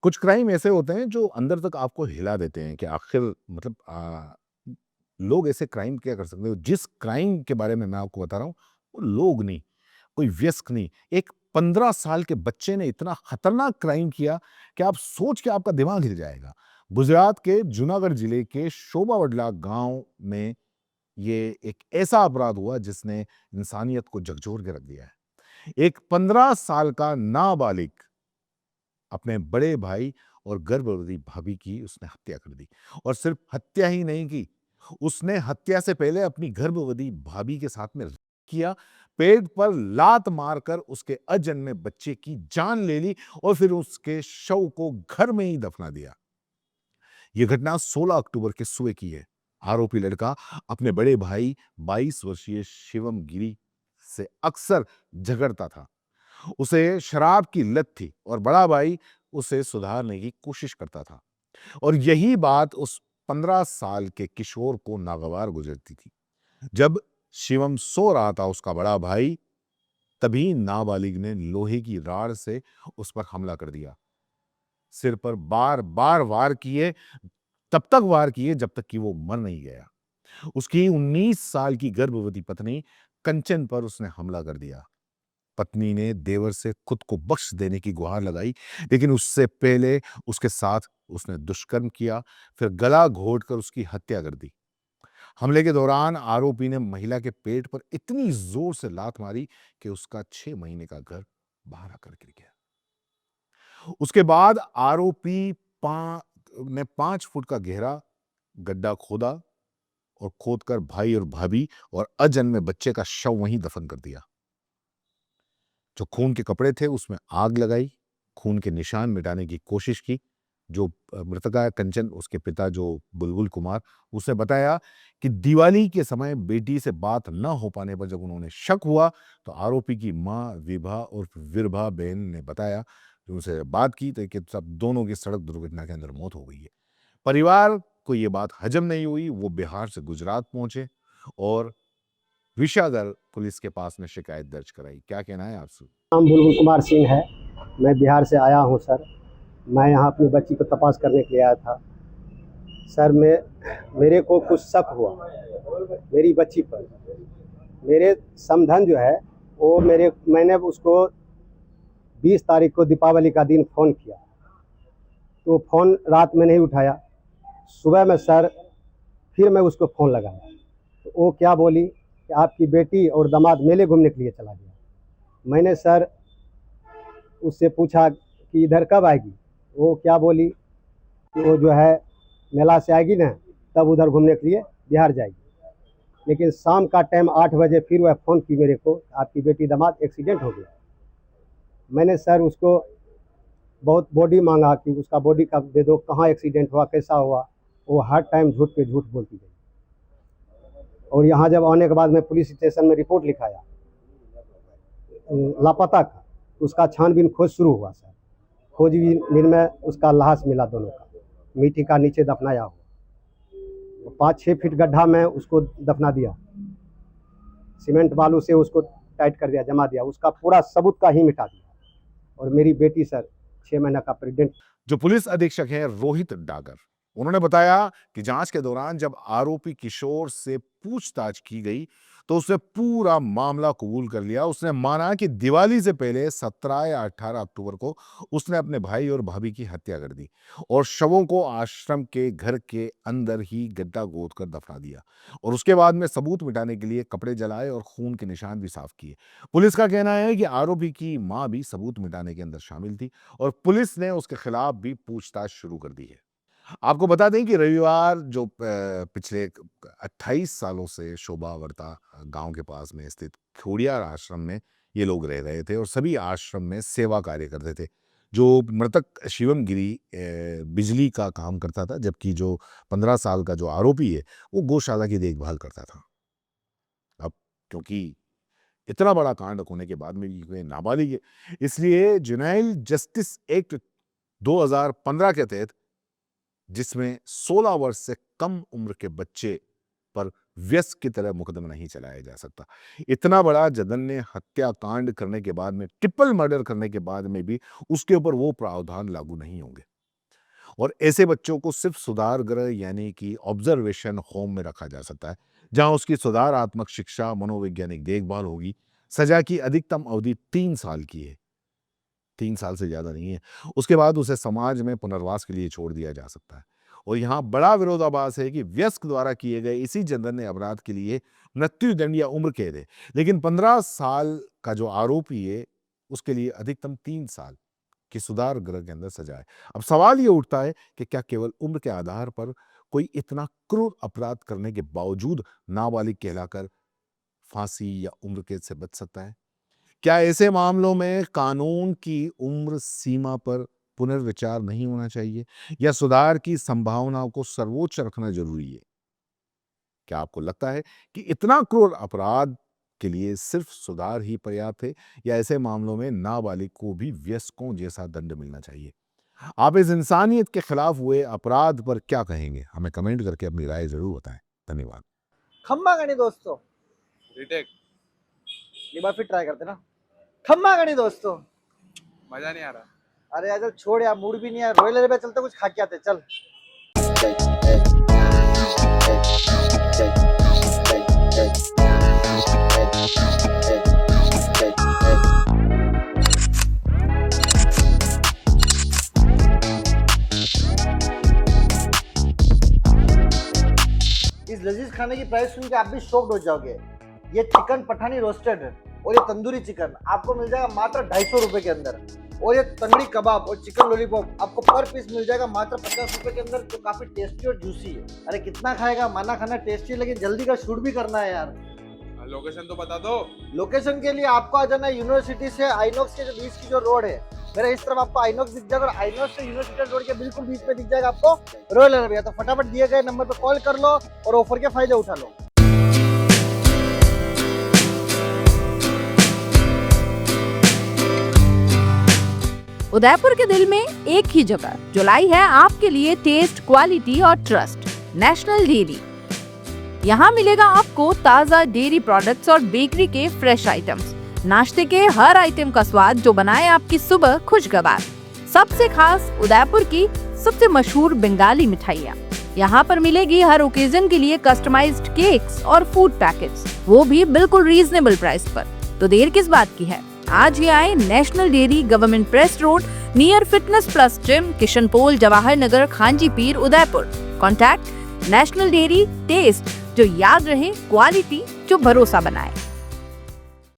कुछ क्राइम ऐसे होते हैं जो अंदर तक आपको हिला देते हैं कि आखिर मतलब लोग ऐसे क्राइम क्या कर सकते हो। जिस क्राइम के बारे में मैं आपको बता रहा हूँ, वो लोग नहीं, कोई वयस्क नहीं, एक 15 साल के बच्चे ने इतना खतरनाक क्राइम किया कि आप सोच के आपका दिमाग हिल जाएगा। गुजरात के जूनागढ़ जिले के शोभावडला गांव में ये एक ऐसा अपराध हुआ जिसने इंसानियत को झकझोर के रख दिया है। एक 15 साल का नाबालिग अपने बड़े भाई और गर्भवती भाभी की उसने हत्या कर दी। और सिर्फ हत्या ही नहीं की, उसने हत्या से पहले अपनी गर्भवती भाभी के साथ में किया, पेट पर लात मारकर उसके अजन्मे बच्चे की जान ले ली और फिर उसके शव को घर में ही दफना दिया। यह घटना 16 अक्टूबर के सुबह की है। आरोपी लड़का अपने बड़े भाई 22 वर्षीय शिवम गिरी से अक्सर झगड़ता था। उसे शराब की लत थी और बड़ा भाई उसे सुधारने की कोशिश करता था। और यही बात उस 15 साल के किशोर को नागवार गुजरती थी। जब शिवम सो रहा था उसका बड़ा भाई, तभी नाबालिग ने लोहे की राड से उस पर हमला कर दिया। सिर पर बार बार वार किए, तब तक वार किए जब तक कि वो मर नहीं गया। उसकी 19 साल की गर्भवती पत्नी कंचन पर उसने हमला कर दिया। पत्नी ने देवर से खुद को बख्श देने की गुहार लगाई, लेकिन उससे पहले उसके साथ उसने दुष्कर्म किया, फिर गला घोंटकर उसकी हत्या कर दी। हमले के दौरान आरोपी ने महिला के पेट पर इतनी जोर से लात मारी कि उसका 6 महीने का गर्भ बाहर आकर गिर गया। उसके बाद आरोपी ने 5 फुट का गहरा गड्ढा खोदा और खोदकर भाई और भाभी और अजन्मे बच्चे का शव वहीं दफन कर दिया। जो खून के कपड़े थे उसमें आग लगाई, खून के निशान मिटाने की कोशिश की। जो मृतका कंचन, उसके पिता जो बुलबुल कुमार, उसने बताया कि दिवाली के समय बेटी से बात न हो पाने पर जब उन्होंने शक हुआ तो आरोपी की मां विभा और विरभा बहन ने बताया कि उनसे बात की तो कि सब दोनों की सड़क दुर्घटना के अंदर मौत हो गई है। परिवार को ये बात हजम नहीं हुई, वो बिहार से गुजरात पहुंचे और विशागढ़ पुलिस के पास में शिकायत दर्ज कराई। क्या कहना है आपसे? नाम बुलबुल कुमार सिंह है। मैं बिहार से आया हूँ सर। मैं यहाँ अपनी बच्ची को तपास करने के लिए आया था। सर मेरे को कुछ शक हुआ मेरी बच्ची पर। मेरे समधन जो है वो मैंने उसको 20 तारीख को दीपावली का दिन फ़ोन किया, तो फ़ोन रात में नहीं उठाया। सुबह में सर फिर मैं उसको फ़ोन लगाया तो वो क्या बोली कि आपकी बेटी और दामाद मेले घूमने के लिए चला गया। मैंने सर उससे पूछा कि इधर कब आएगी। वो क्या बोली कि वो जो है मेला से आएगी ना तब उधर घूमने के लिए बिहार जाएगी। लेकिन शाम का टाइम 8 बजे फिर वह फ़ोन की मेरे को, आपकी बेटी दामाद एक्सीडेंट हो गया। मैंने सर उसको बहुत बॉडी मांगा कि उसका बॉडी का दे दो, कहाँ एक्सीडेंट हुआ, कैसा हुआ। वो हर टाइम झूठ पे झूठ बोलती गई। और यहाँ जब आने के बाद मैं पुलिस स्टेशन में रिपोर्ट लिखाया लापता का, उसका छानबीन खोज शुरू हुआ सर। खोजबीन में उसका लाश मिला, दोनों का मिट्टी का नीचे दफनाया हुआ। 5-6 फीट गड्ढा में उसको दफना दिया, सीमेंट बालू से उसको टाइट कर दिया, जमा दिया, उसका पूरा सबूत का ही मिटा दिया। और मेरी बेटी सर 6 महीना का प्रेग्नेंट। जो पुलिस अधीक्षक हैं रोहित डागर, उन्होंने बताया कि जांच के दौरान जब आरोपी किशोर से पूछताछ की गई तो उसने पूरा मामला कबूल कर लिया। उसने माना कि दिवाली से पहले 17 या 18 अक्टूबर को उसने अपने भाई और भाभी की हत्या कर दी और शवों को आश्रम के घर के अंदर ही गड्ढा गोद कर दफना दिया और उसके बाद में सबूत मिटाने के लिए कपड़े जलाए और खून के निशान भी साफ किए। पुलिस का कहना है कि आरोपी की मां भी सबूत मिटाने के अंदर शामिल थी और पुलिस ने उसके खिलाफ भी पूछताछ शुरू कर दी है। आपको बता दें कि रविवार जो पिछले 28 सालों से शोभावर्ता गांव के पास में स्थित खोड़ियार आश्रम में ये लोग रह रहे थे और सभी आश्रम में सेवा कार्य करते थे। जो मृतक शिवम गिरी बिजली का काम करता था, जबकि जो 15 साल का जो आरोपी है वो गौशाला की देखभाल करता था। अब क्योंकि इतना बड़ा कांड होने के बाद में भी कोई नाबालिग है, इसलिए जुवेनाइल जस्टिस एक्ट 2015 के तहत, जिसमें 16 वर्ष से कम उम्र के बच्चे पर व्यस्क की तरह मुकदमा नहीं चलाया जा सकता। इतना बड़ा जघन्य हत्याकांड करने के बाद में, ट्रिपल मर्डर करने के बाद में भी उसके ऊपर वो प्रावधान लागू नहीं होंगे। और ऐसे बच्चों को सिर्फ सुधार गृह यानी कि ऑब्जर्वेशन होम में रखा जा सकता है, जहां उसकी सुधारात्मक शिक्षा, मनोवैज्ञानिक देखभाल होगी। सजा की अधिकतम अवधि 3 साल की है, 3 साल से ज्यादा नहीं है। उसके बाद उसे समाज में पुनर्वास के लिए छोड़ दिया जा सकता है। और यहाँ बड़ा विरोधाभास है कि वयस्क द्वारा किए गए इसी जघन्य अपराध के लिए मृत्युदंड या उम्र कैद है, लेकिन 15 साल का जो आरोपी है उसके लिए अधिकतम 3 साल कि सुधार गृह के अंदर सजा है। अब सवाल ये उठता है कि क्या केवल उम्र के आधार पर कोई इतना क्रूर अपराध करने के बावजूद नाबालिग कहलाकर फांसी या उम्र कैद से बच सकता है? क्या ऐसे मामलों में कानून की उम्र सीमा पर पुनर्विचार नहीं होना चाहिए या सुधार की संभावनाओं को सर्वोच्च रखना जरूरी है? क्या आपको लगता है कि इतना क्रूर अपराध के लिए सिर्फ सुधार ही पर्याप्त है या ऐसे मामलों में नाबालिग को भी वयस्कों जैसा दंड मिलना चाहिए? आप इस इंसानियत के खिलाफ हुए अपराध पर क्या कहेंगे? हमें कमेंट करके अपनी राय जरूर बताएं। धन्यवाद। खम्मा गणी दोस्तों, रिटेक एक बार फिर ट्राई करते ना। खम्मा गणी दोस्तों, मजा नहीं आ रहा। अरे यार छोड़ यार, मूड भी नहीं है। रॉयल एयरवे चलते, कुछ खा के आते, चल। इस लजीज खाने की प्राइस सुन के आप भी शॉक्ड हो जाओगे। ये चिकन पठानी रोस्टेड और ये तंदूरी चिकन आपको मिल जाएगा मात्र 250 रुपए के अंदर। और ये तंगड़ी कबाब और चिकन लॉलीपॉप आपको पर पीस मिल जाएगा मात्र 50 रुपए के अंदर, जो काफी टेस्टी और जूसी है। अरे कितना खाएगा, माना खाना टेस्टी है, लेकिन जल्दी का शूट भी करना है यार। लोकेशन तो बता दो। लोकेशन के लिए आपको आ जाना है यूनिवर्सिटी से आइनॉक्स के जो बीच की जो रोड है, मेरे इस तरफ आपको आइनॉक्स दिख जाएगा और आइनॉक्स से यूनिवर्सिटी रोड के बिल्कुल बीच में दिख जाएगा आपको रॉयल एयरवे। तो फटाफट दिए गए नंबर पर कॉल कर लो और ऑफर के फायदे उठा लो। उदयपुर के दिल में एक ही जगह जो लाई है आपके लिए टेस्ट, क्वालिटी और ट्रस्ट, नेशनल डेयरी। यहाँ मिलेगा आपको ताज़ा डेयरी प्रोडक्ट्स और बेकरी के फ्रेश आइटम्स, नाश्ते के हर आइटम का स्वाद जो बनाए आपकी सुबह खुशगवार। सबसे खास उदयपुर की सबसे मशहूर बंगाली मिठाइयाँ। यहाँ पर मिलेगी हर ओकेजन के लिए कस्टमाइज्ड केक्स और फूड पैकेट्स, वो भी बिल्कुल रीजनेबल प्राइस पर। तो देर किस बात की है, आज ही आए national dairy, government press road, near fitness plus gym, Kishan Pol, Jawahar Nagar, Khanchi Pir, Udaipur. Contact national dairy, test जो याद रहे, क्वालिटी जो भरोसा बनाए।